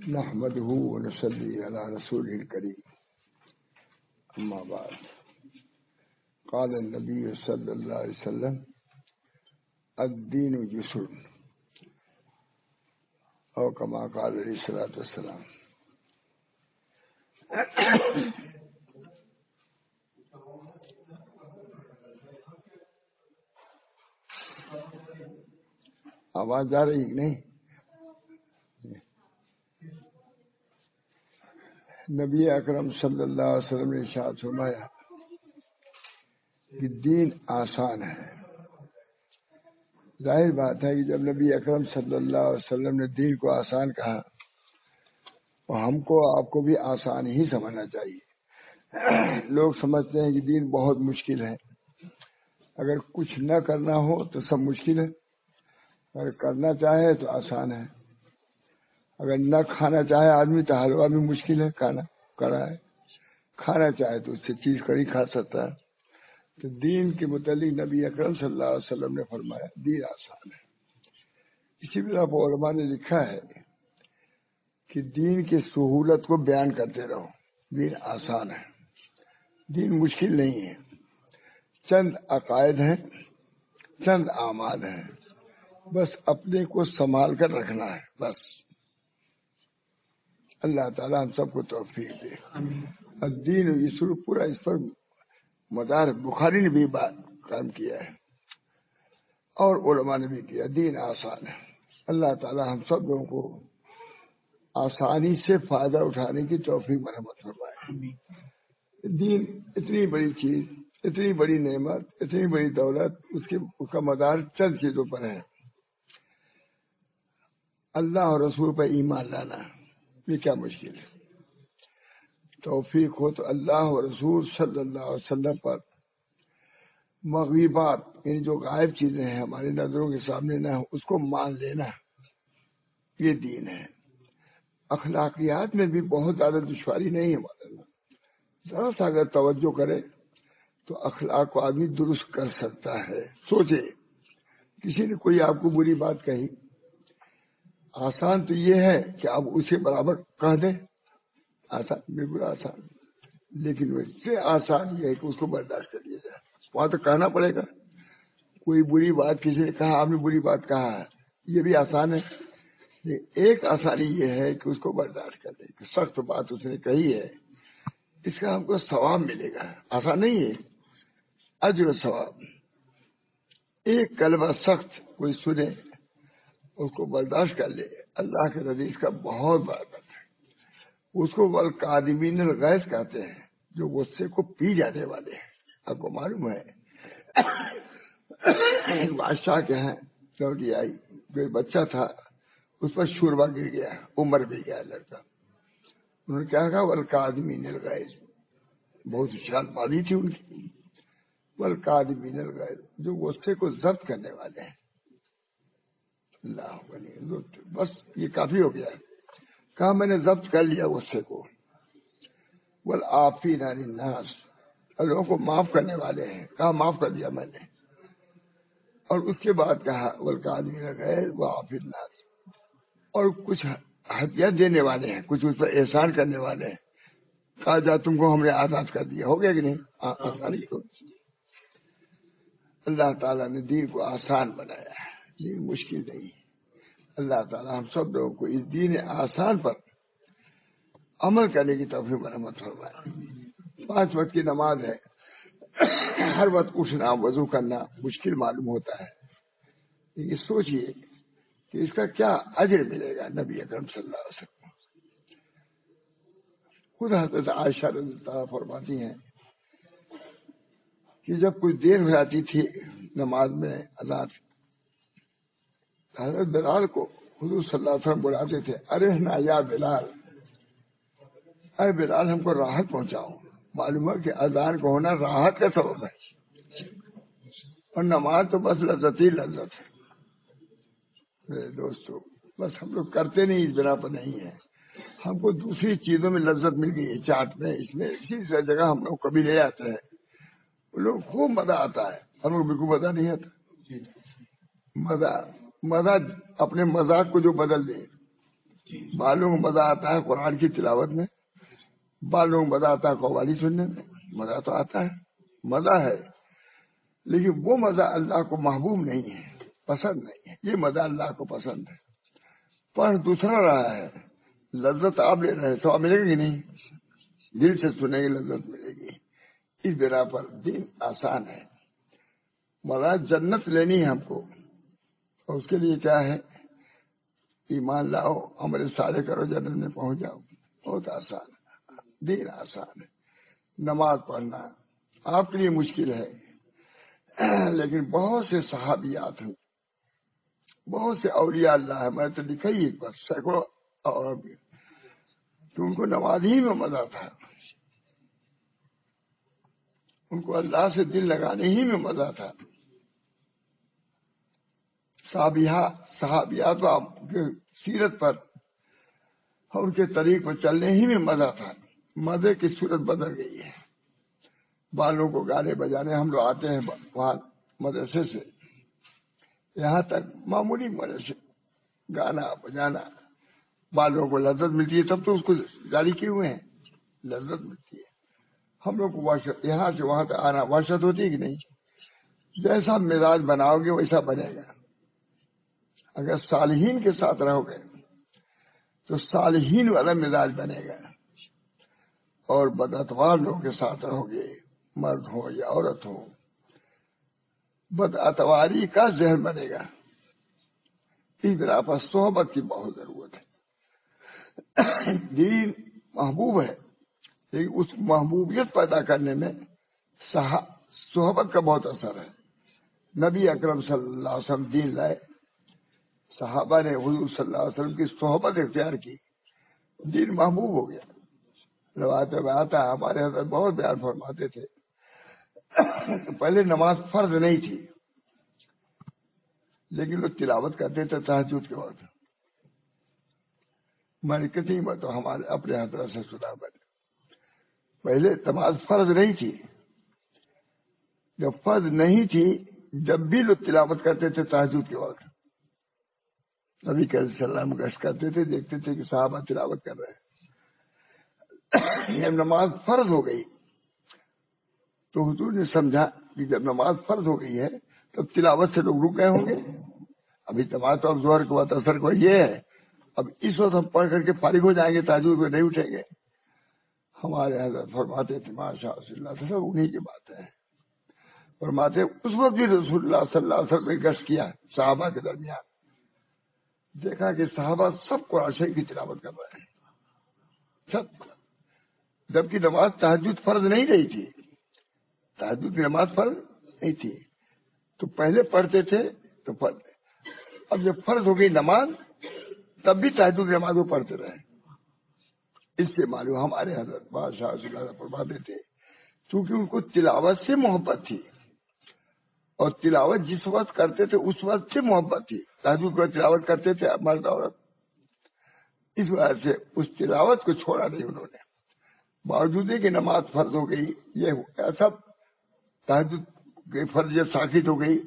نحمده ونصلي على رسوله الكريم أما بعد قال النبي صلى الله عليه وسلم الدين يسر أو كما قال عليه الصلاة والسلام. آواز جا رہی کہ نہیں؟ نبی اکرم صلی اللہ علیہ وسلم نے ارشاد فرمایا کہ دین آسان ہے. ظاہر بات ہے کہ جب نبی اکرم صلی اللہ علیہ وسلم نے دین کو آسان کہا تو ہم کو آپ کو بھی آسان ہی سمجھنا چاہیے. لوگ سمجھتے ہیں کہ دین بہت مشکل ہے، اگر کچھ نہ کرنا ہو تو سب مشکل ہے، اگر کرنا چاہے تو آسان ہے. اگر نہ کھانا چاہے آدمی تو حلوہ بھی مشکل ہے، کھانا کڑا ہے، کھانا چاہے تو اس سے چیز کڑی کھا سکتا ہے. تو دین کے متعلق نبی اکرم صلی اللہ علیہ وسلم نے فرمایا دین آسان ہے. اسی بنا پر علماء نے لکھا ہے کہ دین کی سہولت کو بیان کرتے رہو. دین آسان ہے، دین مشکل نہیں ہے. چند عقائد ہیں، چند اعمال ہیں، بس اپنے کو سنبھال کر رکھنا ہے بس. اللہ تعالیٰ ہم سب کو توفیق دے. الدین یسر پورا اس پر مدار بخاری نے بھی بات قائم کیا ہے اور علماء نے بھی کیا. دین آسان ہے. اللہ تعالیٰ ہم سب لوگوں کو آسانی سے فائدہ اٹھانے کی توفیق مرحمت فرمائے. دین اتنی بڑی چیز، اتنی بڑی نعمت، اتنی بڑی دولت، اس کا مدار چند چیزوں پر ہے. اللہ اور رسول پر ایمان لانا یہ کیا مشکل ہے. توفیق ہو تو اللہ اور رسول صلی اللہ علیہ وسلم پر مغیبات یعنی جو غائب چیزیں ہیں ہماری نظروں کے سامنے نہ ہو اس کو مان لینا، یہ دین ہے. اخلاقیات میں بھی بہت زیادہ دشواری نہیں ہے. ذرا سا اگر توجہ کرے تو اخلاق کو آدمی درست کر سکتا ہے. سوچے کسی نے کوئی آپ کو بری بات کہی، آسان تو یہ ہے کہ آپ اسے برابر کہہ دیں، آسان، بالکل آسان. لیکن اس سے آسان یہ ہے کہ اس کو برداشت کر لیا جائے. وہاں تو کہنا پڑے گا. کوئی بری بات کسی نے کہا، آپ نے بری بات کہا ہے، یہ بھی آسان ہے. ایک آسانی یہ ہے کہ اس کو برداشت کر لیں کہ سخت بات اس نے کہی ہے، اس کا ہم کو ثواب ملے گا. آسان نہیں ہے، اجر و ثواب. ایک کلمہ سخت کوئی سنے اس کو برداشت کر لے، اللہ کے نبی اس کا بہت بڑا درد ہے. اس کو والکاظمین الغیظ کہتے ہیں، جو غصے کو پی جانے والے ہیں. آپ کو معلوم ہے ایک بادشاہ کے ہیں لوٹی آئی، جو بچہ تھا اس پر شوربا گر گیا، عمر بھی گیا لڑکا. انہوں نے کیا کہا والکاظمین الغیظ، بہت ہوشیار بازی تھی ان کی. والکاظمین الغیظ، جو غصے کو ضبط کرنے والے ہیں. اللہ بس یہ کافی ہو گیا. کہا میں نے ضبط کر لیا غصے کو. والعافین عن الناس، لوگوں کو معاف کرنے والے ہیں. کہا معاف کر دیا میں نے. اور اس کے بعد کہا والکاظمین الغیظ وعافی الناس، اور کچھ ہدیہ دینے والے ہیں، کچھ اس پر احسان کرنے والے ہیں. کہا جا تم کو ہم نے آزاد کر دیا. ہو گیا کہ نہیں؟ آسانی کو اللہ تعالیٰ نے دین کو آسان بنایا ہے، دین مشکل نہیں. اللہ تعالیٰ ہم سب لوگوں کو اس دین آسان پر عمل کرنے کی توفیق مرحمت فرمائے. 5 وقت کی نماز ہے، ہر وقت اٹھنا وضو کرنا مشکل معلوم ہوتا ہے، لیکن سوچئے کہ اس کا کیا اجر ملے گا. نبی اکرم صلی اللہ علیہ وسلم خود حضرت عائشہ رضی اللہ عنہا فرماتی ہیں کہ جب کچھ دیر ہو جاتی تھی نماز میں اذان، حضرت بلال کو حضور صلی اللہ علیہ وسلم بلاتے تھے، ارے نا یا بلال، اے بلال ہم کو راحت پہنچاؤ. معلوم ہے کہ اذان کو ہونا راحت کا سبب ہے، اور نماز تو بس لذت ہی لذت ہے. میرے دوستو بس ہم لوگ کرتے نہیں، اس بنا پر نہیں ہے. ہم کو دوسری چیزوں میں لذت مل گئی ہے، چاٹ میں، اس میں، اسی جگہ ہم لوگ کبھی لے جاتے ہیں. لوگ خوب مزہ آتا ہے، ہم لوگ بالکل مزہ نہیں آتا. مزہ اپنے مذاق کو جو بدل دے بعض لوگوں کو مزہ آتا ہے قرآن کی تلاوت میں، بعض لوگوں کو مزہ آتا ہے قوالی سننے میں. مزہ تو آتا ہے، مزہ ہے، لیکن وہ مزہ اللہ کو محبوب نہیں ہے، پسند نہیں ہے. یہ مزہ اللہ کو پسند ہے. پڑھ دوسرا رہا ہے، لذت آپ لے رہے ہیں، سواب ملے گا کہ نہیں؟ دل سے سنیں گے لذت ملے گی. اس بنا پر دین آسان ہے. مراد جنت لینی ہے ہم کو، اور اس کے لیے کیا ہے؟ ایمان لاؤ، عمل صالح کرو، جنت میں پہنچ جاؤ. بہت آسان ہے، دین آسان ہے. نماز پڑھنا آپ کے لیے مشکل ہے، لیکن بہت سے صحابیات ہیں، بہت سے اولیاء اللہ ہے، میں نے تو لکھا ہی ایک بار سینکڑوں، اور کہ ان کو نماز ہی میں مزہ تھا، ان کو اللہ سے دل لگانے ہی میں مزہ تھا. صحابیات آپ کے سیرت پر اور ان کے طریق پر چلنے ہی میں مزہ تھا. مزے کی صورت بدل گئی ہے. بالوں کو گانے بجانے ہم لوگ آتے ہیں وہاں مدرسے سے، یہاں تک معمولی مدرسے گانا بجانا، بالوں کو لذت ملتی ہے، تب تو اس کو جاری کیے ہوئے ہیں، لذت ملتی ہے. ہم لوگ کو وحشت، یہاں سے وہاں تک آنا وحشت ہوتی ہے کہ نہیں؟ جیسا مزاج بناؤ گے ویسا بنے گا. اگر صالحین کے ساتھ رہو گے تو صالحین والا مزاج بنے گا، اور بدعتوار لوگوں کے ساتھ رہو گے، مرد ہو یا عورت ہو، بدعتواری کا ذہن بنے گا. اس طرح پر صحبت کی بہت ضرورت ہے. دین محبوب ہے، لیکن اس محبوبیت پیدا کرنے میں صحبت کا بہت اثر ہے. نبی اکرم صلی اللہ علیہ وسلم دین لائے، صحابہ نے حضور صلی اللہ علیہ وسلم کی صحبت اختیار کی، دین محبوب ہو گیا. روایت میں آتا ہے، ہمارے حضرت بہت بیان فرماتے تھے، پہلے نماز فرض نہیں تھی، لیکن لوگ تلاوت کرتے تھے تہجد کے وقت. میں نے کتنی مرتبہ ہمارے اپنے حضرت سے سنا، پہلے نماز فرض نہیں تھی. جب فرض نہیں تھی، جب بھی لوگ تلاوت کرتے تھے تہجد کے وقت، نبی صلی اللہ علیہ وسلم گشت کرتے تھے، دیکھتے تھے کہ صحابہ تلاوت کر رہے ہیں. جب نماز فرض ہو گئی تو حضور نے سمجھا کہ جب نماز فرض ہو گئی ہے تب تلاوت سے لوگ رک گئے ہوں گے. ابھی نماز تو اب ظہر کے بعد اثر کو یہ ہے، اب اس وقت ہم پڑھ کر کے فارغ ہو جائیں گے، تہجد کو نہیں اٹھیں گے. ہمارے حضرت فرماتے تھے، ماشاء اللہ سے سب انہیں کی بات ہے، فرماتے اس وقت بھی رسول اللہ صلی اللہ علیہ وسلم نے گشت کیا صحابہ کے درمیان، دیکھا کہ صحابہ سب قرآن شریف کی تلاوت کر رہے ہیں، سب، جبکہ نماز تہجد فرض نہیں رہی تھی. تہجد کی نماز فرض نہیں تھی تو پہلے پڑھتے تھے تو پڑھتے. اب جب فرض ہو گئی نماز، تب بھی تہجد کی نماز وہ پڑھتے رہے. اس سے معلوم ہمارے حضرت بادشاہ صلی اللہ علیہ وسلم فرماتے تھے، کیونکہ ان کو تلاوت سے محبت تھی، اور تلاوت جس وقت کرتے تھے اس وقت سے محبت تھی. تہجد کو تلاوت کرتے تھے مرد عورت، اس وجہ سے اس تلاوت کو چھوڑا نہیں انہوں نے. باوجود کہ نماز فرض ہو گئی، یہ سب تہجد کی فرضیت ساخت ہو گئی،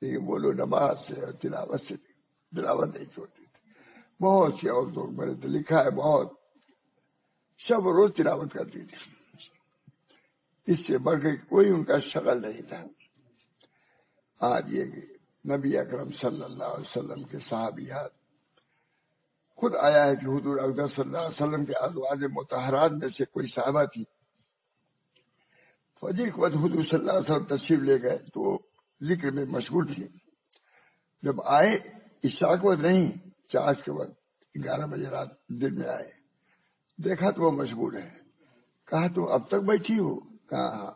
لیکن وہ لوگ نماز سے اور تلاوت سے تلاوت نہیں چھوڑتے تھے. بہت سی عورتوں میں نے تو لکھا ہے، بہت شب روز تلاوت کرتی تھی، اس سے بڑھ کے کوئی ان کا شغل نہیں تھا. آج یہ کہ نبی اکرم صلی اللہ علیہ وسلم کے صحابیات، خود آیا ہے کہ حضور اقدس صلی اللہ علیہ وسلم کے ازواج مطہرات میں سے کوئی صحابہ تھی، فجر کے وقت حضور صلی اللہ علیہ وسلم تشریف لے گئے تو وہ ذکر میں مشغول تھی. جب آئے عشاء کے وقت نہیں، چاش کے وقت 11 بجے رات دن میں آئے، دیکھا تو وہ مشغول ہے. کہا تو اب تک بیٹھی ہو؟ کہا ہاں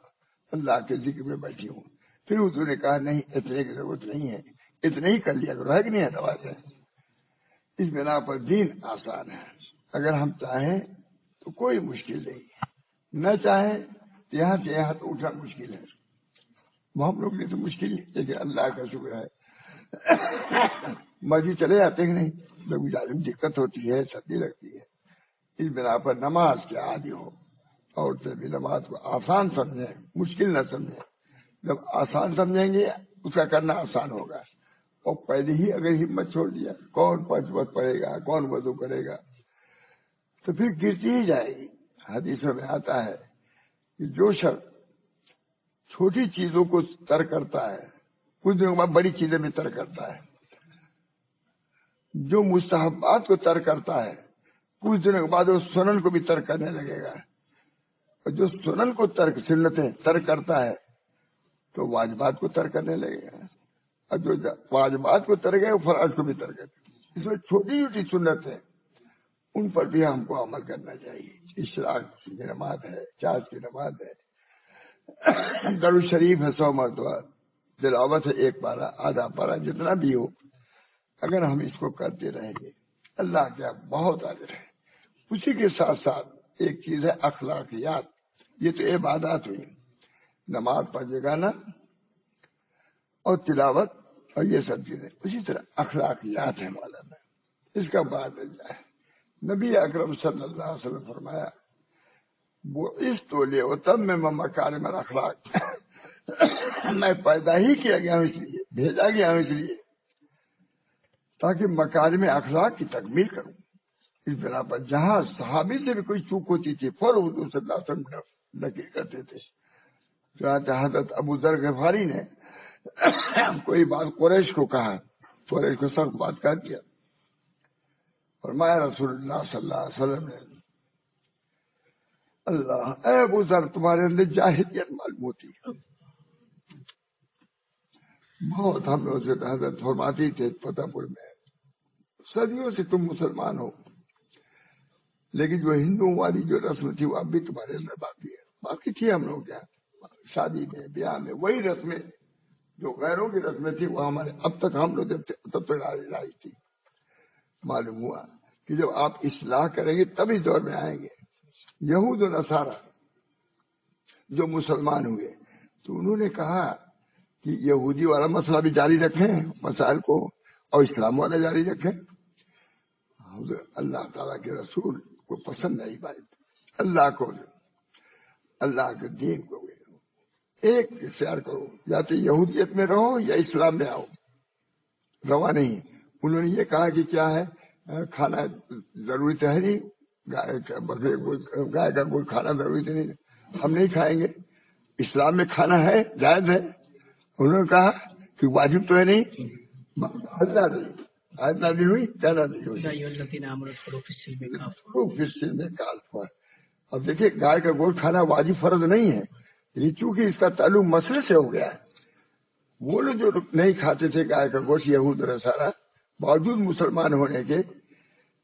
اللہ کے ذکر میں بیٹھی ہوں. پھر حضور نے کہا نہیں، اتنے کی ضرورت نہیں ہے، اتنے ہی کر لیا کرو، ہے کہ نہیں ہے نمازیں. اس بنا پر دین آسان ہے. اگر ہم چاہیں تو کوئی مشکل نہیں ہے، نہ چاہیں تو یہاں سے یہاں تو اٹھنا مشکل ہے. وہ ہم لوگ نے تو مشکل ہے، لیکن اللہ کا شکر ہے مرضی چلے جاتے ہیں نہیں. جب دقت ہوتی ہے، سردی لگتی ہے، اس بنا پر نماز کے عادی ہو، اور بھی نماز کو آسان سمجھیں، مشکل نہ سمجھیں. جب آسان سمجھیں گے اس کا کرنا آسان ہوگا، اور پہلے ہی اگر ہمت چھوڑ دیا، کون 5 وقت پڑھے گا، کون وضو کرے گا، تو پھر گرتی ہی جائے گی۔ حدیثوں میں آتا ہے کہ جو شخص چھوٹی چیزوں کو ترک کرتا ہے کچھ دنوں کے بعد بڑی چیزیں بھی ترک کرتا ہے، جو مستحبات کو ترک کرتا ہے کچھ دنوں کے بعد وہ سنن کو بھی ترک کرنے لگے گا، اور جو سنن کو سنتیں ترک کرتا ہے تو واجبات کو ترک کرنے لگے گا، اور جو واجبات کو ترک ہے وہ فرائض کو بھی ترک کرے گا۔ اس میں چھوٹی چھوٹی سنتیں ان پر بھی ہم کو عمل کرنا چاہیے۔ اشراق کی نماز ہے، چاش کی نماز ہے، درود شریف ہے 100 مرتبہ، تلاوت ہے 1 پارہ، آدھا پارہ، جتنا بھی ہو، اگر ہم اس کو کرتے رہیں گے اللہ کیا بہت اجر ہے۔ اسی کے ساتھ ساتھ ایک چیز ہے اخلاقیات، یہ تو عبادات ہوئی، نماز پڑھ گانا اور تلاوت اور یہ سب چیزیں، اسی طرح اخلاقیات ہیں مولانا، اس کا بعد ہے نبی اکرم صلی اللہ علیہ وسلم فرمایا وہ اس تولے تب میں مکارم الاخلاق، میں پیدا ہی کیا گیا ہوں اس لیے، بھیجا گیا ہوں اس لیے تاکہ مکارم اخلاق کی تکمیل کروں۔ اس بنا پر جہاں صحابی سے بھی کوئی چوک ہوتی تھی فوراً حضور صلی اللہ علیہ وسلم نکیر کرتے تھے۔ چنانچہ حضرت ابو ذر غفاری نے کوئی بات قریش کو کہا، قریش کو سخت بات کہہ دیا، فرمایا رسول اللہ صلی اللہ علیہ وسلم نے اللہ اے ابو ذر تمہارے اندر جاہلیت معلوم ہوتی ہے۔ بہت ہم لوگ سے حضرت فرماتی تھے فتح پور میں صدیوں سے تم مسلمان ہو، لیکن جو ہندوؤں والی جو رسم تھی وہ اب بھی تمہارے اندر باقی ہے۔ باقی تھی ہم لوگ کیا شادی میں بیاہ میں وہی رسمیں جو غیروں کی رسمیں تھی وہ ہمارے اب تک ہم لوگ جب تب تک رائی تھی۔ معلوم ہوا کہ جب آپ اصلاح کریں گے تب اس دور میں آئیں گے۔ یہود و نصارہ جو مسلمان ہوئے تو انہوں نے کہا کہ یہودی والا مسئلہ بھی جاری رکھیں مسائل کو، اور اسلام والا جاری رکھیں۔ اللہ تعالیٰ کے رسول کو پسند نہیں بات، اللہ کے دین کو ایک اختیار کرو، یا تو یہودیت میں رہو یا اسلام میں آؤ، روا نہیں۔ انہوں نے یہ کہا کہ کیا ہے کھانا ضروری تو ہے نہیں، گائے کا کوئی کھانا ضروری تو نہیں، ہم نہیں کھائیں گے۔ اسلام میں کھانا ہے جائز ہے، انہوں نے کہا کہ واجب تو ہے نہیں، نازل ہوئی کیا نازل ہوئی اب دیکھیے گائے کا گوشت کھانا واجب فرض نہیں ہے، لیکن چونکہ اس کا تعلق مسئلے سے ہو گیا ہے، وہ لوگ جو نہیں کھاتے تھے گائے کا گوشت یہود اور نصارہ باوجود مسلمان ہونے کے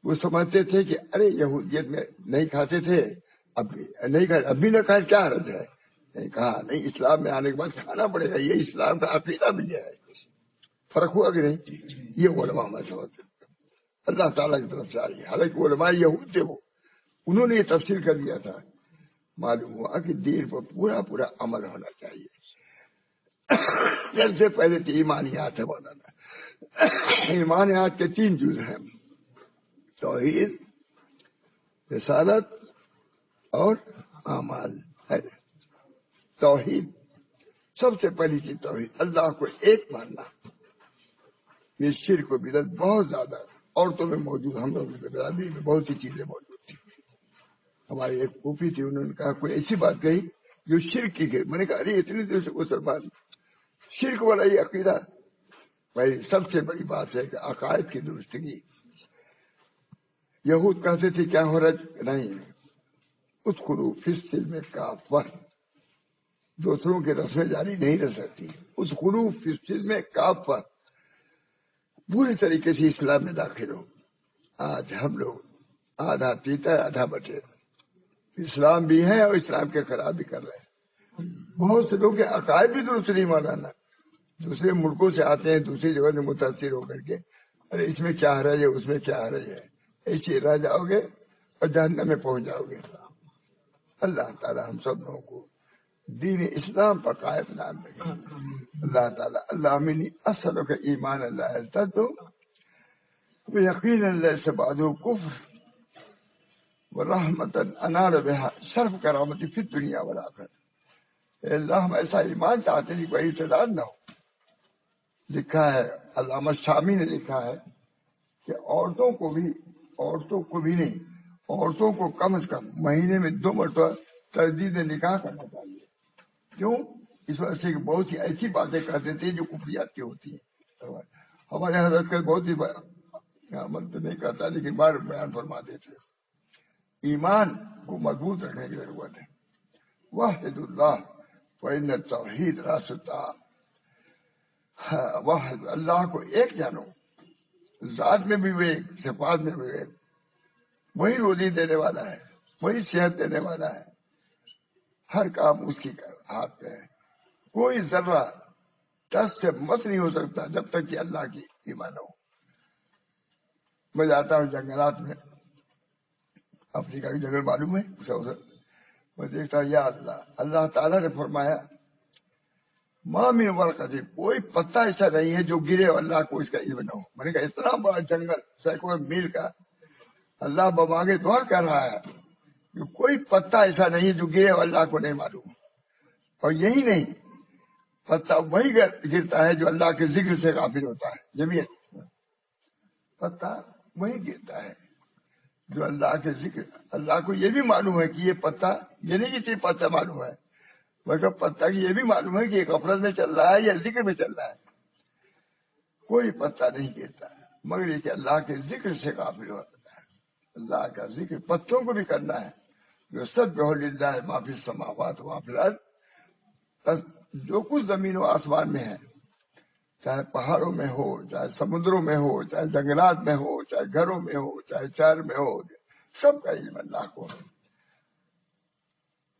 وہ سمجھتے تھے کہ ارے یہودیت میں نہیں کھاتے تھے اب بھی نہ کھائے کیا حرج ہے، نہیں کہا نہیں اسلام میں آنے کے بعد کھانا پڑے گا، یہ اسلام کا عقیدہ بھی ہے۔ فرق ہوا کہ نہیں؟ یہ علماء میں سمجھتے اللہ تعالیٰ کی طرف سے آئی، حالانکہ علماء یہود تھے، وہ انہوں نے یہ تفسیر کر دیا تھا۔ معلوم ہوا کہ دین پر پورا پورا عمل ہونا چاہیے۔ سب سے پہلے تو ایمانیات ہے مولانا، ایمانیات کے 3 جز ہیں، توحید، رسالت اور اعمال ہے۔ توحید سب سے پہلی چیز توحید، اللہ کو ایک ماننا۔ یہ شرک و بدعت بہت زیادہ عورتوں میں موجود، ہم لوگ کی برادری میں بہت سی چیزیں موجود تھی۔ ہماری ایک پھوپھی تھی، انہوں نے کہا کوئی ایسی بات کہی جو شرک کی گئی، میں نے کہا ارے اتنے دیر سے مسلمان شرک والا یہ عقیدہ، بھائی سب سے بڑی بات ہے کہ عقائد کی درستگی۔ یہود کہتے تھے کیا ہو رہا نہیں، ادخلوا فی السلم کافہ، دوسروں کی رسمیں جاری نہیں رہ سکتی، ادخلوا فی السلم کافہ، پوری طریقے سے اسلام میں داخل ہو۔ آج ہم لوگ آدھا پیتا ہے آدھا بٹے، اسلام بھی ہے اور اسلام کے خلاف بھی کر رہے ہیں۔ بہت سے لوگ کے عقائد بھی درست نہیں مولانا، دوسرے ملکوں سے آتے ہیں، دوسری جگہ سے متاثر ہو کر کے ارے اس میں کیا حرج ہے، اس میں کیا حرج ہے، ایسے رہ جاؤ گے اور جہنم میں پہنچ جاؤ گے۔ اللہ تعالی ہم سب لوگوں کو دین اسلام پر قائم نام رکھے۔ اللہ تعالی اللہم انی اسألک ایمان لا یرتد ویقینا لیس بعدہ کفر ورحمتا انال بہا شرف کرامتی فی الدنیا والآخرہ۔ اے اللہ ہم ایسا ایمان چاہتے ہیں کہ کوئی ارتداد نہ ہو، لکھا ہے، علامہ شامی نے لکھا ہے کہ عورتوں کو بھی نہیں، عورتوں کو کم از کم مہینے میں 2 مرتبہ تجدید نکاح کرنا چاہیے۔ کیوں؟ اس وجہ سے کہ بہت سی ایسی باتیں کرتے تھے جو کفریات کی ہوتی ہیں۔ ہمارے حضرت کا بہت ہی عمل تو نہیں کرتا لیکن بار بیان فرماتے تھے، ایمان کو مضبوط رکھنے کی ضرورت ہے۔ وحد اللہ فإن التوحید راس الطاعة، واحد اللہ کو ایک جانو، ذات میں بھی وہ ایک، صفات میں بھی ایک، وہی روزی دینے والا ہے، وہی صحت دینے والا ہے، ہر کام اس کی ہاتھ پہ ہے۔ کوئی ذرہ دست سے مس نہیں ہو سکتا جب تک کہ اللہ کی ایمان ہو۔ میں جاتا ہوں جنگلات میں، افریقہ کی جنگل معلوم ہے ادھر، میں دیکھتا ہوں یا اللہ، اللہ تعالیٰ نے فرمایا ماں من ورقۃ، کوئی پتا ایسا نہیں ہے جو گرے اللہ کو اس کا علم نہ ہو۔ میں نے کہا اتنا بڑا جنگل سینکڑوں میل کا، اللہ بمانگے دعا کر رہا ہے کہ کوئی پتا ایسا نہیں ہے جو گرے اللہ کو نہیں معلوم۔ اور یہی نہیں، پتا وہی گرتا ہے جو اللہ کے ذکر سے غافل ہوتا ہے۔ جمعیت پتا وہی گرتا ہے جو اللہ کے ذکر، اللہ کو یہ بھی معلوم ہے کہ یہ پتا، یہ نہیں کہ صرف پتا معلوم ہے مگر پتا کی یہ بھی معلوم ہے کہ ایک غفلت میں چل رہا ہے یا ذکر میں چل رہا ہے۔ کوئی پتا نہیں گرتا مگر یہ کہ اللہ کے ذکر سے غافل ہوتا ہے۔ اللہ کا ذکر پتوں کو بھی کرنا ہے، جو سبح للہ ما فی السماوات و ما فی الارض، بس جو کچھ زمین و آسمان میں ہے، چاہے پہاڑوں میں ہو، چاہے سمندروں میں ہو، چاہے جنگلات میں ہو، چاہے گھروں میں ہو، چاہے شہر میں ہو، سب کا علم اللہ کو ہے۔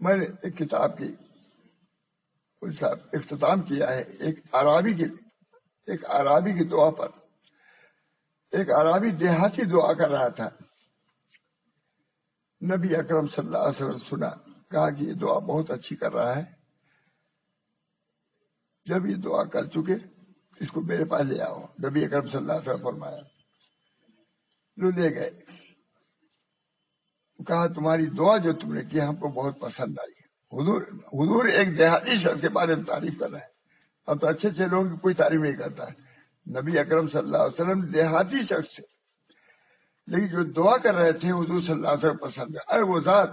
میں نے ایک کتاب کی اختتام کیا ہے ایک عرابی کی دعا پر۔ ایک عرابی دیہاتی دعا کر رہا تھا، نبی اکرم صلی اللہ علیہ وسلم سنا، کہا کہ یہ دعا بہت اچھی کر رہا ہے۔ جب یہ دعا کر چکے اس کو میرے پاس لے آؤ، نبی اکرم صلی اللہ علیہ وسلم فرمایا، لو لے گئے، کہا تمہاری دعا جو تم نے کی ہم کو بہت پسند آئی۔ حضور ایک دیہاتی شخص کے بارے میں تعریف کر رہے ہیں، اب تو اچھے اچھے لوگوں کی کوئی تعریف نہیں کرتا ہے۔ نبی اکرم صلی اللہ علیہ وسلم دیہاتی شخص تھے لیکن جو دعا کر رہے تھے حضور صلی اللہ علیہ وسلم پسند ہے۔ اے وہ ذات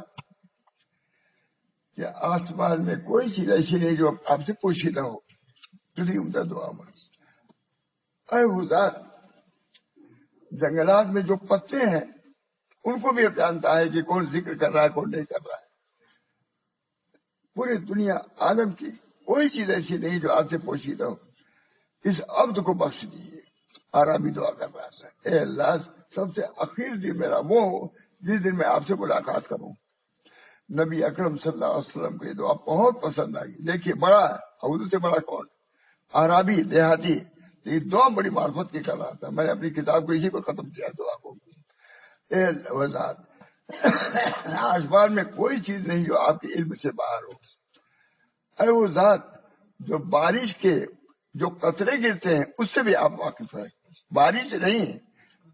کہ آسمان میں کوئی چیز ایسی نہیں جو آپ سے پوشیدہ ہو، کسی عمدہ دعا میں۔ اے وہ ذات جنگلات میں جو پتے ہیں ان کو بھی اب جانتا ہے کہ کون ذکر کر رہا ہے کون نہیں کر رہا ہے۔ پوری دنیا عالم کی کوئی چیز ایسی نہیں جو آپ سے پوشیدہ ہو، اس عبد کو بخش دیجیے۔ آرامی دعا کر رہا تھا، اے اللہ سب سے اخیر دن میرا وہ ہو جس دن میں آپ سے ملاقات کروں۔ نبی اکرم صلی اللہ علیہ وسلم کو یہ دعا بہت پسند آئی۔ دیکھیے بڑا ہے، حضور سے بڑا کون؟ عربی دیہاتی، لیکن دعا بڑی معرفت کی کر رہا تھا۔ میں نے اپنی کتاب کو اسی پر ختم کیا دعا کو۔ اے وزاد آسمان میں کوئی چیز نہیں جو آپ کے علم سے باہر ہو۔ اے وہ ذات جو بارش کے جو قطرے گرتے ہیں اس سے بھی آپ واقف ہیں، بارش نہیں،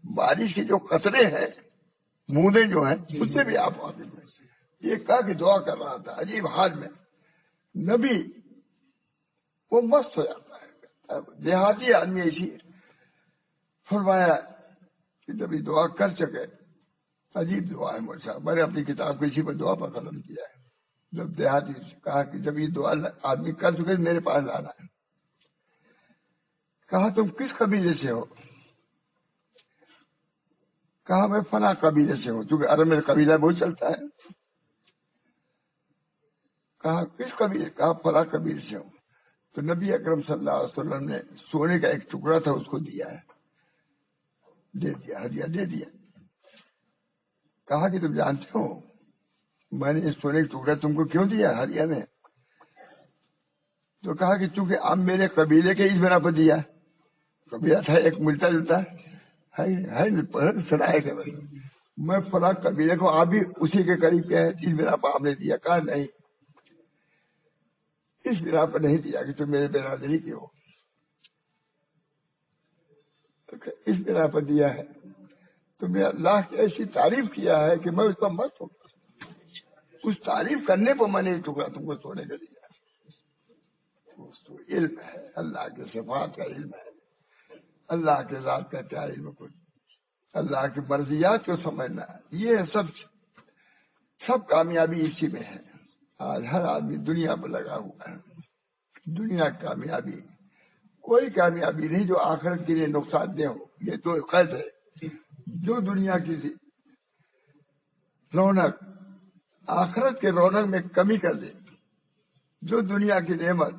بارش کے جو قطرے ہیں، بوندیں جو ہیں اس سے بھی آپ واقف ہیں۔ یہ کہا کہ دعا کر رہا تھا عجیب حال میں، نبی وہ مست ہو جاتا ہے۔ دیہاتی آدمی ایسی فرمایا کہ جب یہ دعا کر سکے، عجیب دعا ہے مجھ صاحب، میں نے اپنی کتاب کو اسی پر دعا پر ختم کیا ہے۔ جب دیہاتی کہا کہ جب یہ دعا آدمی کر چکے میرے پاس لانا ہے۔ کہا تم کس قبیلے سے ہو؟ کہا میں فلاں قبیلے سے ہوں، چونکہ عرب میں قبیلہ بہت چلتا ہے۔ کہا کس قبیلے؟ کہا فلاں قبیلے سے ہوں۔ تو نبی اکرم صلی اللہ علیہ وسلم نے سونے کا ایک ٹکڑا تھا اس کو دیا ہے، دے دیا، ہدیہ دے دیا۔ کہا کہ تم جانتے ہو میں نے اس سونے کا ٹکڑا تم کو کیوں دیا ہدیہ میں؟ تو کہا کہ چونکہ اب میرے قبیلے کے اس بنا پر دیا، قبیلہ تھا ایک ملتا جلتا ہے سنا ہے کہ میں فلاں قبیلے کو آپ بھی اسی کے قریب کیا ہے، اس بنا پر آپ نے دیا؟ کہا نہیں، اس بنا پر نہیں دیا کہ تم میرے برادری کے ہو، اس بنا پر دیا ہے تم نے اللہ کی ایسی تعریف کیا ہے کہ میں اس کا مست ہو گیا۔ اس تعریف کرنے پر میں نے یہ ٹکڑا تم کو سونے کا دیا۔ علم ہے، اللہ کے صفات کا علم ہے۔ اللہ کے ذات کا کیا علم کچھ، اللہ کی مرضیات کو سمجھنا، یہ سب کامیابی اسی میں ہے۔ آج ہر آدمی دنیا پر لگا ہوا ہے، دنیا کی کامیابی، کوئی کامیابی نہیں جو آخرت کے لیے نقصان دہ ہو۔ یہ تو قید ہے، جو دنیا کی رونق آخرت کے رونق میں کمی کر دے، جو دنیا کی نعمت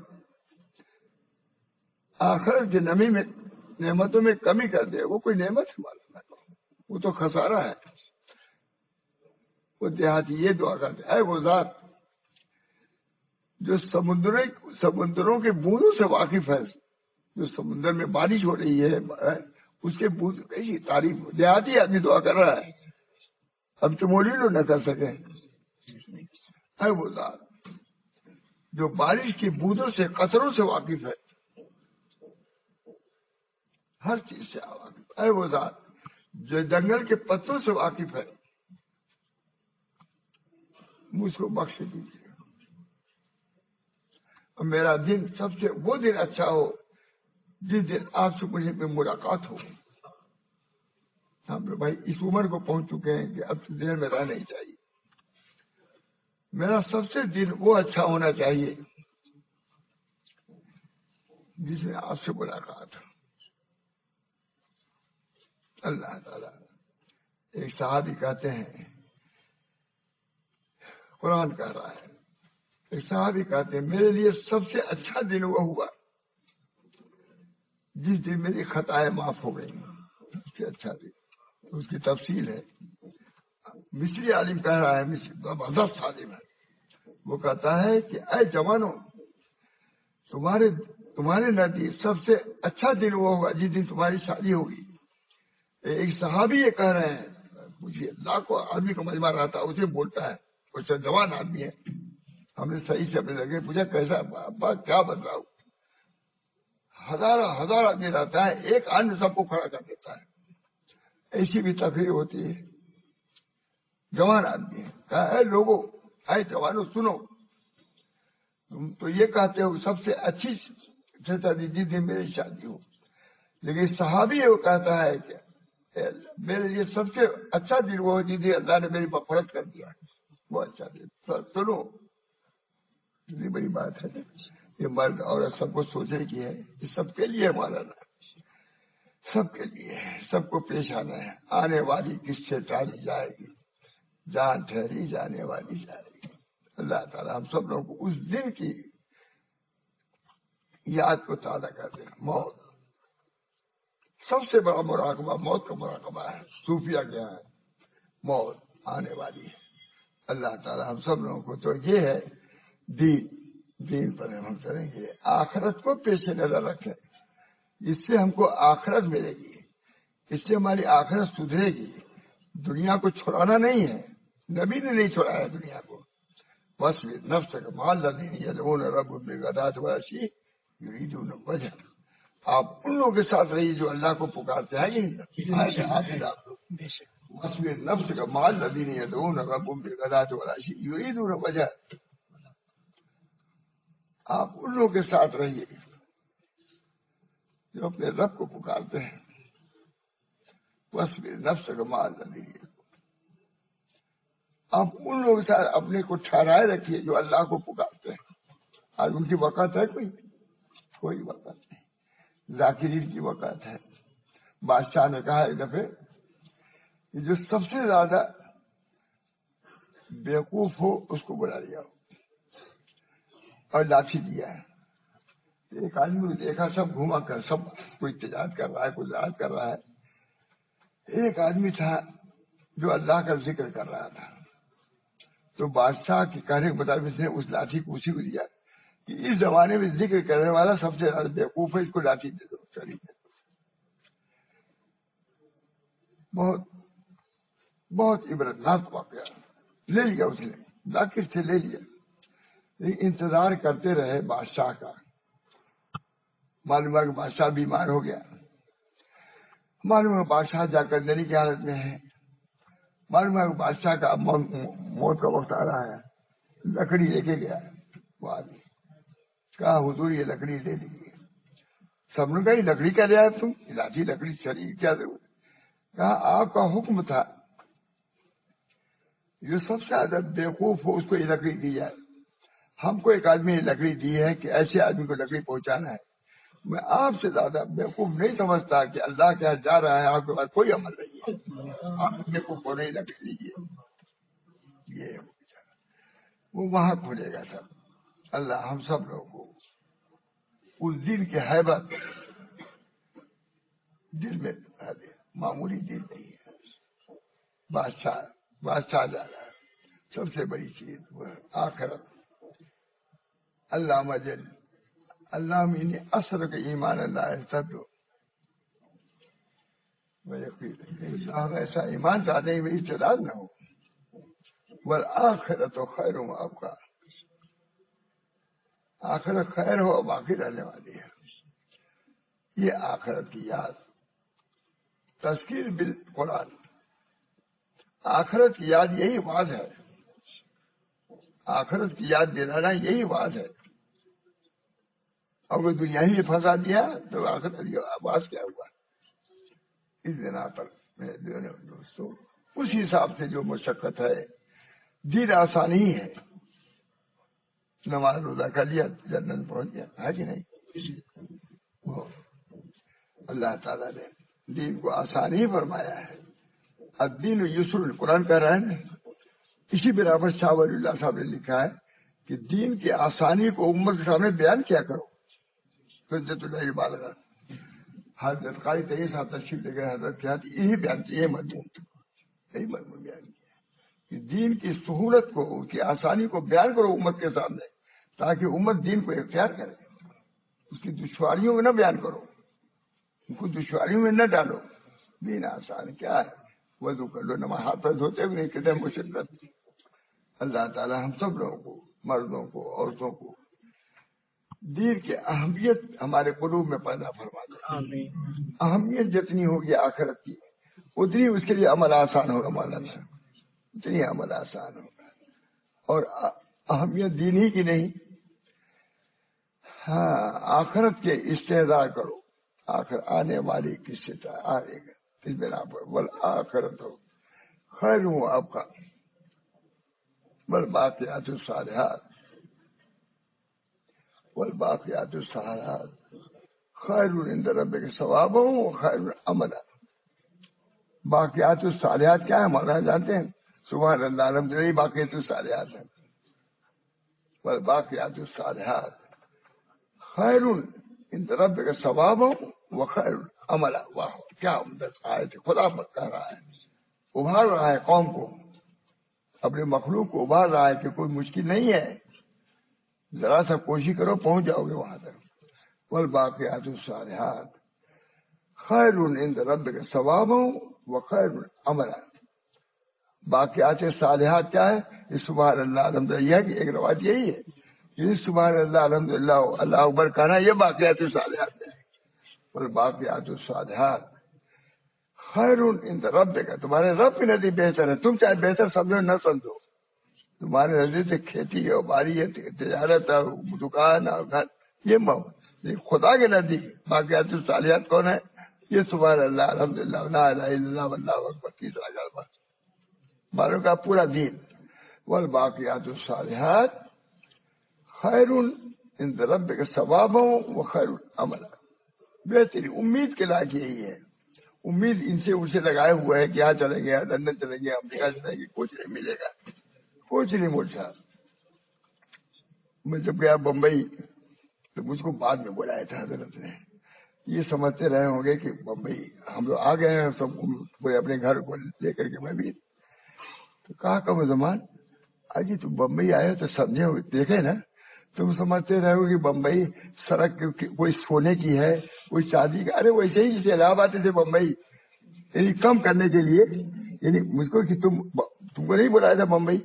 آخرت کی نعمتوں میں کمی کر دے، وہ کوئی نعمت ہے معلوم ہے، وہ تو خسارہ ہے۔ وہ دیہاتی یہ دعا کرتے، اے وہ ذات جو سمندروں کے بوندوں سے واقف ہے، جو سمندر میں بارش ہو رہی ہے اس کے بوند کی تعریف، دیہاتی آدمی دعا کر رہا ہے، اب تو مولوی لوگ نہ کر سکے۔ اے وہ ذات جو بارش کی بوندوں سے قطروں سے واقف ہے، ہر چیز سے واقف، اے وہ ذات جو جنگل کے پتوں سے واقف ہے، مجھ کو بخش دیجیے۔ اور میرا دن سب سے وہ دن اچھا ہو جس دن آپ سے مجھے میں ملاقات ہو۔ ہم لوگ بھائی اس عمر کو پہنچ چکے ہیں کہ اب تو دیر میں رہنا نہیں چاہیے۔ میرا سب سے دن وہ اچھا ہونا چاہیے جس میں آپ سے ملاقات ہو۔ اللہ تعالیٰ ایک صحابی کہتے ہیں، قرآن کہہ رہا ہے، ایک صحابی کہتے ہیں میرے لیے سب سے اچھا دن وہ ہوا جس دن میری خطائیں معاف ہو گئی، سب سے اچھا دن۔ اس کی تفصیل ہے، مصری عالم کہہ رہا ہے، زبردست عالم ہے، وہ کہتا ہے کہ اے جوانوں، تمہارے نزدیک سب سے اچھا دن وہ ہوگا جس دن تمہاری شادی ہوگی۔ ایک صحابی یہ کہہ رہے ہیں، مجھے لاکھوں آدمی کا مجمع رہتا ہے، اسے بولتا ہے، وہ جوان آدمی ہے، ہم نے صحیح سے اپنے لگے پوچھا کیسا ابا کیا بدلا ہو؟ ہزار آدمی رہتا ہے، ایک آدمی سب کو کھڑا کر دیتا ہے، ایسی بھی تقریر ہوتی ہے۔ جوان آدمی ہے، کہا اے لوگوں، اے جوانوں سنو، تم تو یہ کہتے ہو سب سے اچھی شادی جس دن میری شادی ہو، لیکن صحابی وہ کہتا ہے کہ میرے لیے سب سے اچھا دن وہ جس دن اللہ نے میری مغفرت کر دیا، وہ اچھا دن۔ سنو، اتنی بڑی بات ہے، یہ مرد عورت سب کو سوچنے کی ہے، یہ سب کے لیے مولانا، سب کے لیے، سب کو پیش آنا ہے۔ آنے والی کس سے ٹالی جائے گی، جان ٹھہری جانے والی جائے گی۔ اللہ تعالیٰ ہم سب لوگوں کو اس دن کی یاد کو تازہ کر دے۔ موت سب سے بڑا مراقبہ موت کا مراقبہ ہے، صوفیہ کیا ہے، موت آنے والی ہے۔ اللہ تعالیٰ ہم سب لوگوں کو تو یہ ہے دین پر ہم کریں گے، آخرت کو پیش نظر رکھیں، اس سے ہم کو آخرت ملے گی، اس سے ہماری آخرت سدھرے گی۔ دنیا کو چھوڑانا نہیں ہے، نبی نے نہیں چھوڑایا دنیا کو۔ بس نفس کا مال الذین یدعون ربهم بالغداۃ والعشی یریدون وجہہ، آپ ان لوگوں کے ساتھ رہیے جو اللہ کو پکارتے ہیں، بس نفس کا مال الذین یدعون ربهم بالغداۃ والعشی یریدون وجہہ، آپ ان لوگوں کے ساتھ رہیے جو اپنے رب کو پکارتے ہیں۔ بس نفس کا مال الذین، آپ ان لوگوں کے ساتھ اپنے کو ٹھہرائے رکھیے جو اللہ کو پکارتے ہیں۔ آج ان کی وقت ہے کوئی وقت نہیں، ذاکرین کی وقت ہے۔ بادشاہ نے کہا ایک دفعہ کہ جو سب سے زیادہ بیوقوف ہو اس کو بلا لیا ہو، اور لاٹھی دیا ہے۔ ایک آدمی دیکھا، سب گھوما کر، سب کوئی تجارت کر رہا ہے، کوئی زراعت کر رہا ہے، ایک آدمی تھا جو اللہ کا ذکر کر رہا تھا، تو بادشاہ کے کہنے کے مطابق نے اس لاٹھی کو اسی کو دیا کہ اس زمانے میں ذکر کرنے والا سب سے زیادہ بیوقوف ہے، اس کو لاٹھی دے دو، چڑی دے دو۔ بہت بہت عبرتناک واقعہ، لے لیا اس نے، ذاکر سے لے لیا، لیکن انتظار کرتے رہے بادشاہ کا۔ معلوم ہے کہ بادشاہ بیمار ہو گیا، معلوم ہے بادشاہ جا کر دینے کی حالت میں ہے، معلوم ہے کہ بادشاہ کا موت کا وقت آ رہا ہے۔ لکڑی لے کے گیا وہ آدمی، کہا حضور یہ لکڑی لے لیجیے۔ سب نے کہا یہ لکڑی کیا لے آئے تم؟ لاٹھی لکڑی چلی کیا ضرورت؟ کہا آپ کا حکم تھا، جو سب سے زیادہ بیوقوف ہو اس کو یہ لکڑی دی جائے. ہم کو ایک آدمی نے لکڑی دی ہے کہ ایسے آدمی کو لکڑی پہنچانا ہے. میں آپ سے زیادہ بیوقوف نہیں سمجھتا کہ اللہ کے یہاں جا رہا ہے، آپ کے پاس کوئی عمل نہیں ہے، آپ بیوقوف کو نہیں لکڑی لیجیے. یہ وہ وہاں کھلے گا سب. اللہ ہم سب لوگوں کو اس دن کی ہیبت دل میں بتا دے. معمولی دن نہیں ہے. بادشاہ جا رہا ہے. سب سے بڑی چیز وہ آخرت. اللہ مجل اللہ میں اثر کے ایمان اللہ سب صاحب ایسا ایمان چاہتے ہیں ابتداد نہ ہو. والآخرت خیر و ابقا. آخرت خیر ہو باقی رہنے والی ہے. یہ آخرت کی یاد تذکیر بالقرآن. آخرت کی یاد یہی واز ہے. آخرت کی یاد دلانا یہی واز ہے. اور وہ دنیا ہی نے پھنسا دیا تو آخرت واز کیا ہوا؟ اس بنا پر میرے دوستوں اس حساب سے جو مشقت ہے دین آسانی ہی ہے. نماز روزہ کر لیا جنت پہنچ گیا ہے کہ نہیں؟ وہ اللہ تعالیٰ نے دین کو آسان ہی فرمایا ہے. الدین یسر قرآن کہہ رہا ہے نا. اسی برابر شاہ ولی اللہ صاحب نے لکھا ہے کہ دین کی آسانی کو امت کے سامنے بیان کیا کرو. حجت اللہ بالغ حضرت قاری تیئیس صاحب تشریف لے گئے. حضرت کیا یہی بیان کیا، یہی مضمون بیان کیا کہ دین کی سہولت کو، اس کی آسانی کو بیان کرو امت کے سامنے تاکہ امت دین کو اختیار کرے. اس کی دشواریوں میں نہ بیان کرو، ان کو دشواریوں میں نہ ڈالو. دین آسان کیا ہے؟ وضو کر لو، نماز ہاتھ پیر دھوتے بھی نہیں کہتے مشقت. اللہ تعالی ہم سب لوگوں کو، مردوں کو، عورتوں کو دین کی اہمیت ہمارے قلوب میں پیدا فرما دے. اہمیت جتنی ہوگی آخرت کی اتنی اس کے لیے عمل آسان ہوگا. مولانا اتنی عمل آسان ہوگا. اور اہمیت دین ہی کی نہیں، ہاں آخرت کے استحضار کرو. آخر آنے والی کس سے آئے گا اس بنا پر. والآخرت خیر و ابقا والباقیات الصالحات. والباقیات الصالحات خیر عند ربک ثوابا وخیر عملا. باقیات الصالحات کیا ہے مولانا جانتے ہیں؟ سبحان اللہ الحمدللہ باقیات الصالحات ہیں. والباقیات الصالحات خیر عند ربک ثوابا وخیر عملا. واہ کیا عمدہ آیت ہے. خدا کہہ رہا ہے، ابھار رہا ہے قوم کو، اپنے مخلوق کو ابھار رہا ہے کہ کوئی مشکل نہیں ہے، ذرا سا کوشش کرو پہنچ جاؤ گے وہاں تک. والباقیات الصالحات خیر عند ربک ثوابا وخیر عملا. باقیات صالحات کیا ہے؟ یہ سبحان اللہ الحمدللہ کی ایک روایت یہی ہے. یہ سبحان اللہ الحمدللہ اللہ اکبر کہنا یہ باقیات صالحات ہے. والباقیات الصالحات خیر عند ربک. تمہارے رب کی نزدیک بہتر ہے. تم چاہے بہتر سمجھو نہ سمجھو، تمہارے نزدیک سے کھیتی اور باری ہے، تجارت اور دکان اور گھر، یہ خدا کے نزدیک باقیات الصالحات کون ہے؟ یہ سبحان اللہ الحمدللہ لا الہ الا اللہ واللہ اکبر 30 کلمہ مانو کا پورا دین. والباقیات الصالحات خیر عند ربک ثوابا وخیر عملا. بہترین امید کے لائق یہی ہے. امید ان سے اسے لگائے ہوئے ہے کہ یہاں چلیں گے، لندن چلیں گے، امریکہ چلیں گے، کچھ نہیں ملے گا، کچھ نہیں ملتا. میں جب گیا بمبئی تو مجھ کو بعد میں بلایا تھا حضرت نے. یہ سمجھتے رہے ہوں گے کہ بمبئی ہم لوگ آ گئے ہیں سب پورے اپنے گھر کو لے کر کے. میں بھی تو کہا کم زمان آجی تم بمبئی آئے ہو تو سمجھے دیکھے نا، تم سمجھتے رہے ہو کہ بمبئی سڑک کوئی سونے کی ہے، کوئی چاندی کا. ارے ویسے ہی جیسے الہ آباد تھے بمبئی، یعنی کم کرنے کے لیے، یعنی مجھ کو کہ تم کو نہیں بلایا تھا بمبئی،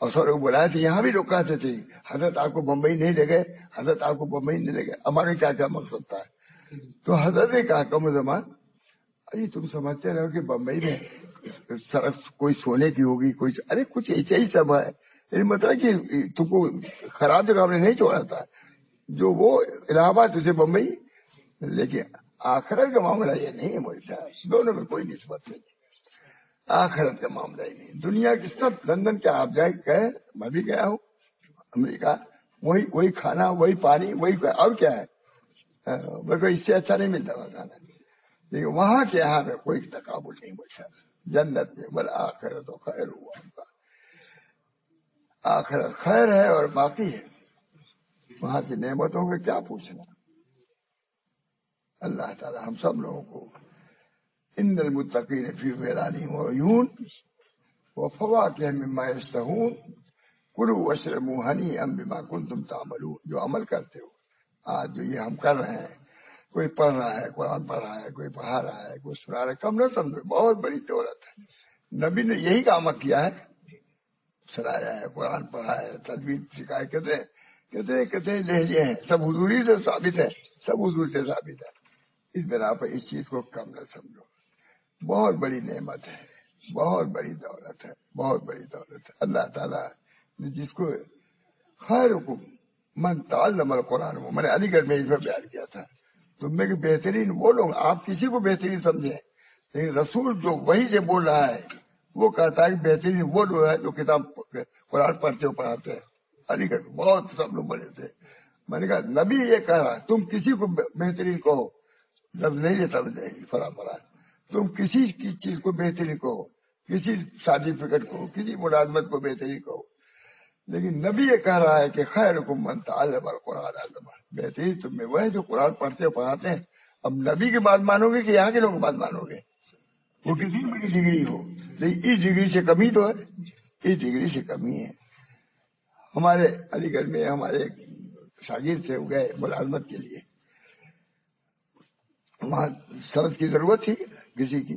اور سب لوگ بلایا تھے. یہاں بھی لوگ کہتے تھے حضرت آپ کو بمبئی نہیں لے گئے، حضرت آپ کو بمبئی نہیں لے گئے. ہمارے کیا کیا مقصد تھا؟ تو حضرت نے کہا کم زمان ارے تم سمجھتے رہو کہ بمبئی میں سڑک کوئی سونے کی ہوگی، کوئی ارے کچھ ایسا ہی سب ہے. یعنی مطلب کہ تم کو خراب جگہ ہم نے نہیں چھوڑا تھا. جو وہ الہ آباد سے بمبئی لیکن آخرت کا معاملہ یہ نہیں ہے مولوی صاحب، دونوں میں کوئی نسبت نہیں ہے، آخرت کا معاملہ ہی نہیں۔ دنیا کی سب، لندن کیا آپ جائے گئے، میں بھی گیا ہوں امریکہ، وہی کھانا، وہی پانی، وہی، اور کیا ہے، بلکہ اس سے اچھا نہیں ملتا وہ کھانا، لیکن وہاں کے یہاں میں کوئی تقابل نہیں بچا جنت میں، بل آخرت و خیر ہوا، آخرت خیر ہے اور باقی ہے، وہاں کی نعمتوں کا کیا پوچھنا۔ اللہ تعالی ہم سب لوگوں کو ان المتقین فی ظلال وعیون وفواکہ مما یشتہون کلوا واشربوا ہنیئا بما کنتم تعملون، جو عمل کرتے ہو آج جو یہ ہم کر رہے ہیں، کوئی پڑھ رہا ہے، قرآن پڑھ رہا ہے، کوئی پڑھا رہا ہے، کوئی سنا رہا ہے، کم نہ سمجھو، بہت بڑی دولت ہے۔ نبی نے یہی کام کیا ہے، سنایا ہے، قرآن پڑھا ہے، تجوید سکھائے، کتنے لہجے ہیں، سب حضوری سے ثابت ہے، سب حضور سے ثابت ہے۔ اس بنا پر اس چیز کو کم نہ سمجھو، بہت بڑی نعمت ہے، بہت بڑی دولت ہے، بہت بڑی دولت ہے۔ اللہ تعالیٰ نے جس کو خیرکم من تعلم القرآن، میں نے علی گڑھ میں اس پر بیان کیا تھا، تم میں کہ بہترین وہ لوگ، آپ کسی کو بہترین سمجھیں، لیکن رسول جو وہی سے بول رہا ہے وہ کہتا ہے کہ بہترین وہ لوگ ہیں جو کتاب قرآن پڑھتے ہو پڑھاتے ہیں۔ علی گڑھ بہت سب لوگ بڑے تھے، میں نے کہا نبی یہ کہہ رہا ہے، تم کسی کو بہترین کہو، لفظ نہیں لیتا جائے گی فلاں فلاں، تم کسی کی چیز کو بہترین کہو، کسی سرٹیفکیٹ کو، کسی ملازمت کو بہترین کہو، لیکن نبی یہ کہہ رہا ہے کہ خیرکم من تعلم القرآن علمہ، بہترین تم میں وہ ہے جو قرآن پڑھتے اور پڑھاتے ہیں۔ اب نبی کی بات مانو گے کہ یہاں کے لوگ بات مانو گے؟ وہ کسی بڑی ڈگری ہو، لیکن اس ڈگری سے کمی تو ہے، اس ڈگری سے کمی ہے۔ ہمارے علی گڑھ میں ہمارے ایک شاگرد تھے، وہ گئے ملازمت کے لیے، وہاں سند کی ضرورت تھی کسی کی،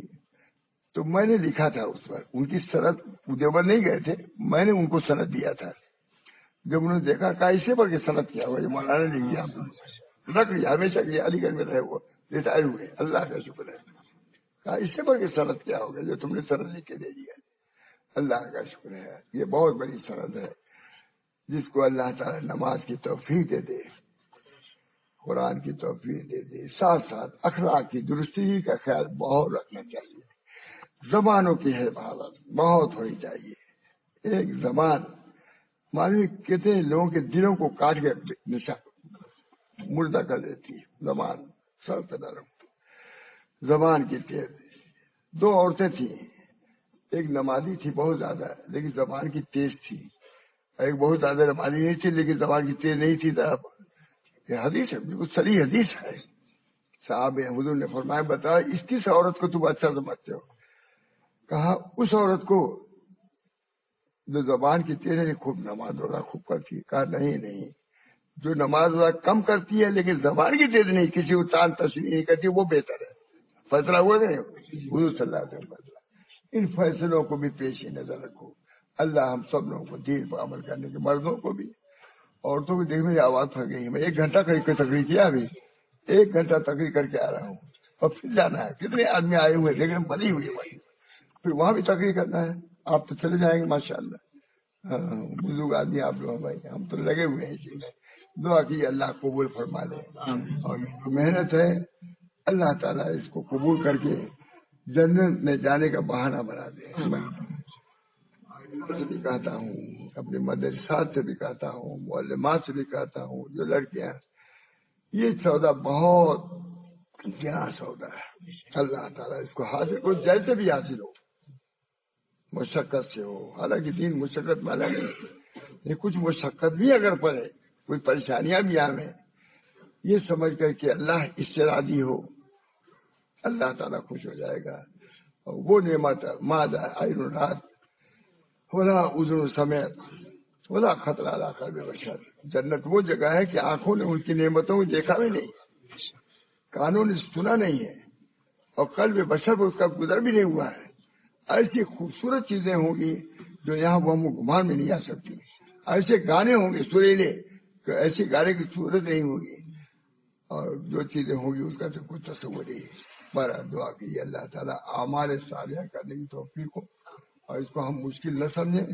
تو میں نے لکھا تھا اس پر ان کی سند، دیوبند نہیں گئے تھے، میں نے ان کو سند دیا تھا۔ جب انہوں نے دیکھا کہا اس سے بڑھ کے سند کیا ہوا، یہ مولانا نے لکھ دیا، رکھ لیا ہمیشہ کے لیے، علی گڑھ میں رہے، وہ ریٹائر ہوئے، اللہ کا شکر ہے۔ کہا اس سے بڑھ کے سند کیا ہوگا جو تم نے سند لکھ کے دے دیا، اللہ کا شکر ہے۔ یہ بہت بڑی سند ہے، جس کو اللہ تعالی نماز کی توفیق دے دے، قرآن کی توفیق دے دے، ساتھ ساتھ اخلاق کی درستی کا خیال بہت رکھنا چاہیے، زبانوں کی حفاظت بہت ہونی چاہیے۔ ایک زبان معلوم کتنے لوگوں کے دلوں کو کاٹ کے مردہ کر دیتی ہے، زبان سر پہ نہ رکھو، زبان کی تیز۔ دو عورتیں تھیں، ایک نمازی تھی بہت زیادہ لیکن زبان کی تیز تھی، ایک بہت زیادہ نمازی نہیں تھی لیکن زبان کی تیز نہیں تھی۔ یہ حدیث ہے، بالکل صحیح حدیث ہے۔ صاحب حضور نے فرمایا بتایا اس کس عورت کو تم اچھا سمجھتے ہو؟ کہا اس عورت کو جو زبان کی تیز ہے، خوب نماز روزہ خوب کرتی ہے۔ کہا نہیں، جو نماز روزہ کم کرتی ہے لیکن زبان کی تیز نہیں، کسی کو تان تشریح نہیں کرتی، وہ بہتر ہے۔ فیصلہ ہوا کہ نہیں؟ حضور صلی اللہ علیہ وسلم فیصلہ۔ ان فیصلوں کو بھی پیش نظر رکھو۔ اللہ ہم سب لوگوں کو دین پر عمل کرنے کے، مردوں کو بھی، عورتوں کو۔ دیکھ میری آواز پھٹ گئی، میں 1 گھنٹہ تقریر کیا، ابھی 1 گھنٹہ تقریر کر کے آ رہا ہوں، اور پھر جانا ہے۔ کتنے آدمی آئے ہوئے لیکن بنی ہوئی ہے وہی، پھر وہاں بھی تقریر کرنا ہے۔ آپ تو چلے جائیں گے ماشاءاللہ، بزرگ آدمی آپ لوگ بھائی، ہم تو لگے ہوئے ہیں اسی میں۔ دعا کی اللہ قبول فرما لے، اور یہ جو محنت ہے اللہ تعالیٰ اس کو قبول کر کے جنت میں جانے کا بہانہ بنا دے۔ میں سے بھی کہتا ہوں، اپنے مدرسات سے بھی کہتا ہوں، معلمات سے بھی کہتا ہوں، جو لڑکیاں، یہ سودا بہت گہرا سودا ہے۔ اللہ تعالیٰ اس کو حاصل کو جیسے بھی حاصل ہو، مشقت سے ہو، حالانکہ دین مشقت والا نہیں، یہ کچھ مشقت بھی اگر پڑے، کوئی پریشانیاں بھی آئیں، یہ سمجھ کر کہ اللہ اس سے راضی ہو، اللہ تعالیٰ خوش ہو جائے گا۔ اور وہ نعمت ماذا عین رات ولا اذن سمیت ولا خطر علی قلب بشر، جنت وہ جگہ ہے کہ آنکھوں نے ان کی نعمتوں کو دیکھا بھی نہیں، کانوں نے سنا نہیں ہے، اور قلب بشر پر اس کا گزر بھی نہیں ہوا ہے۔ ایسی خوبصورت چیزیں ہوں گی جو یہاں وہ ہم گمان میں نہیں آ سکتی، ایسے گانے ہوں گے سریلے کہ ایسے گانے کی صورت نہیں ہوگی، اور جو چیزیں ہوں گی اس کا تو کوئی تصور نہیں۔ بارہ دعا کی اللہ تعالیٰ اعمال صالحہ کرنے کی توفیق ہو، اور اس کو ہم مشکل نہ سمجھیں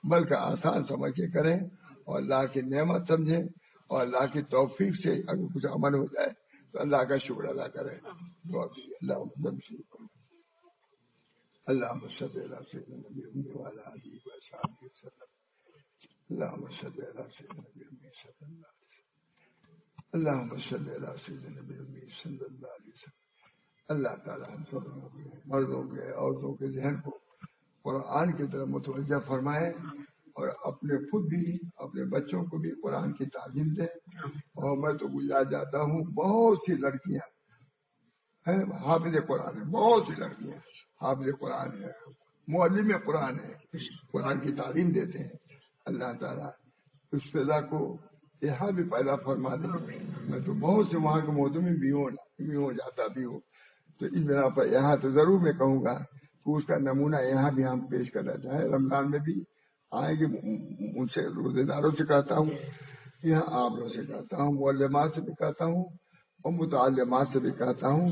بلکہ آسان سمجھ کے کریں، اور اللہ کی نعمت سمجھیں، اور اللہ کی توفیق سے اگر کچھ عمل ہو جائے تو اللہ کا شکر ادا کریں. اللہ اللهم صل على سيدنا النبي وعلى آله وصحبه وسلم. اللهم صل على سيدنا النبي صلى الله عليه وسلم. اللهم صل على سيدنا النبي صلى الله عليه وسلم. اللہ تعالیٰ ہم سب مردوں کے عورتوں کے ذہن کو قرآن کی طرف متوجہ فرمائے اور اپنے خود بھی اپنے بچوں کو بھی قرآن کی تعلیم دے. اور میں تو گزار جاتا ہوں بہت سی لڑکیاں ہیں حافظ قرآن ہیں, بہت سی لڑکیاں حافظ قرآن ہیں, معلم قرآن ہیں, قرآن کی تعلیم دیتے ہیں. اللہ تعالیٰ اس فضا کو یہاں بھی پیدا فرما دے. میں تو بہت سے وہاں کے موسمی بھی ہو جاتا بھی ہوں, تو اس بنا پر یہاں تو ضرور میں کہوں گا کہ اس کا نمونہ یہاں بھی ہم پیش کرنا چاہیں. رمضان میں بھی آئیں گے, ان سے روزے داروں سے کہتا ہوں, یہاں آپ لوگوں سے کہتا ہوں, معلمات سے بھی کہتا ہوں اور متعلمات سے بھی کہتا ہوں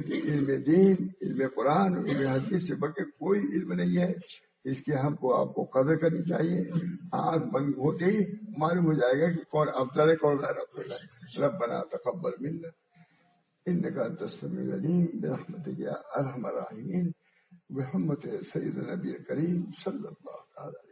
کہ علم دین, علم قرآن, علم حدیث سے بڑھ کے کوئی علم نہیں ہے. اس کی ہم کو آپ کو قدر کرنی چاہیے. آنکھ بند ہوتے ہی معلوم ہو جائے گا کہ کون افضل ہے کون غیر افضل ہے. ربنا تقبل منا انك انت السميع العليم برحمتك يا ارحم الراحمين بحرمة سيدنا النبي الكريم صلى الله عليه وسلم.